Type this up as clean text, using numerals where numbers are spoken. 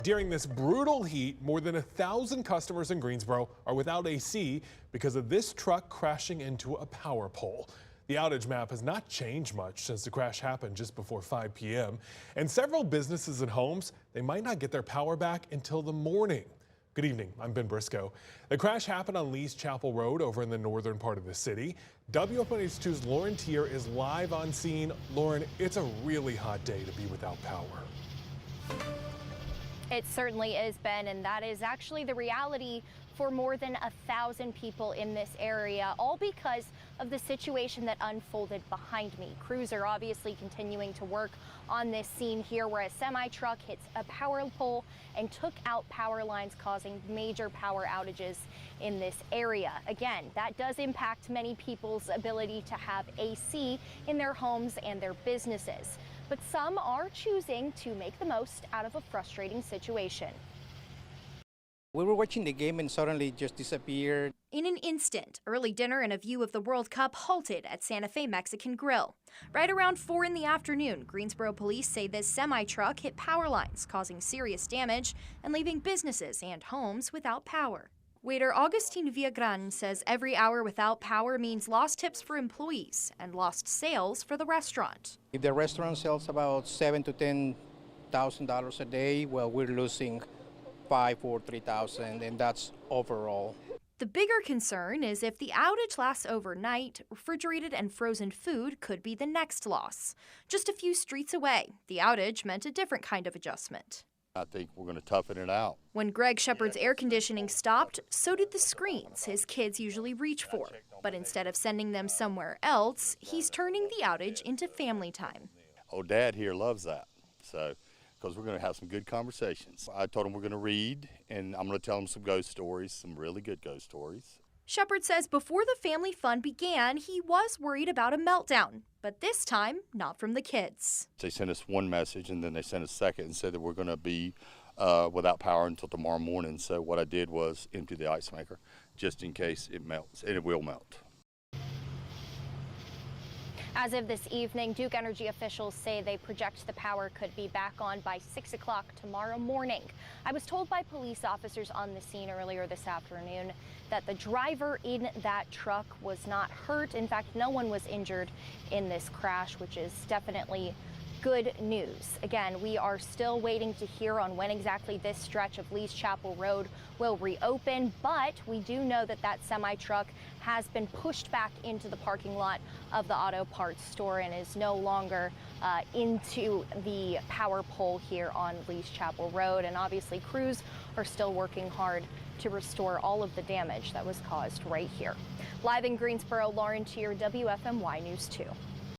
During this brutal heat, more than 1,000 customers in Greensboro are without AC because of this truck crashing into a power pole. The outage map has not changed much since the crash happened just before 5 p.m. And several businesses and homes, they might not get their power back until the morning. Good evening, I'm Ben Briscoe. The crash happened on Lee's Chapel Road over in the northern part of the city. WFMH2's Lauren Tier is live on scene. Lauren, it's a really hot day to be without power. It certainly is, Ben, and that is actually the reality for more than 1,000 people in this area, all because of the situation that unfolded behind me. Crews are obviously continuing to work on this scene here where a semi-truck hits a power pole and took out power lines, causing major power outages in this area. Again, that does impact many people's ability to have AC in their homes and their businesses. But some are choosing to make the most out of a frustrating situation. We were watching the game and suddenly it just disappeared. In an instant, early dinner and a view of the World Cup halted at Santa Fe Mexican Grill. Right around 4 in the afternoon, Greensboro police say this semi-truck hit power lines, causing serious damage and leaving businesses and homes without power. Waiter Augustine Villagran says every hour without power means lost tips for employees and lost sales for the restaurant. If the restaurant sells about $7,000 to $10,000 a day, well, we're losing $5,000 or $3,000, and that's overall. The bigger concern is if the outage lasts overnight, refrigerated and frozen food could be the next loss. Just a few streets away, the outage meant a different kind of adjustment. I think we're going to toughen it out. When Greg Shepard's air conditioning stopped, so did the screens his kids usually reach for. But instead of sending them somewhere else, he's turning the outage into family time. Oh, Dad here loves that, so because we're going to have some good conversations. I told him we're going to read, and I'm going to tell him some ghost stories, some really good ghost stories. Shepard says before the family fun began, he was worried about a meltdown, but this time, not from the kids. They sent us one message, and then they sent us a second and said that we're going to be without power until tomorrow morning. So what I did was empty the ice maker just in case it melts, and it will melt. As of this evening, Duke Energy officials say they project the power could be back on by 6 o'clock tomorrow morning. I was told by police officers on the scene earlier this afternoon that the driver in that truck was not hurt. In fact, no one was injured in this crash, which is definitely good news. Again, we are still waiting to hear on when exactly this stretch of Lee's Chapel Road will reopen, but we do know that that semi-truck has been pushed back into the parking lot of the auto parts store and is no longer into the power pole here on Lee's Chapel Road. And obviously crews are still working hard to restore all of the damage that was caused right here. Live in Greensboro, Lauren Tier, WFMY News 2.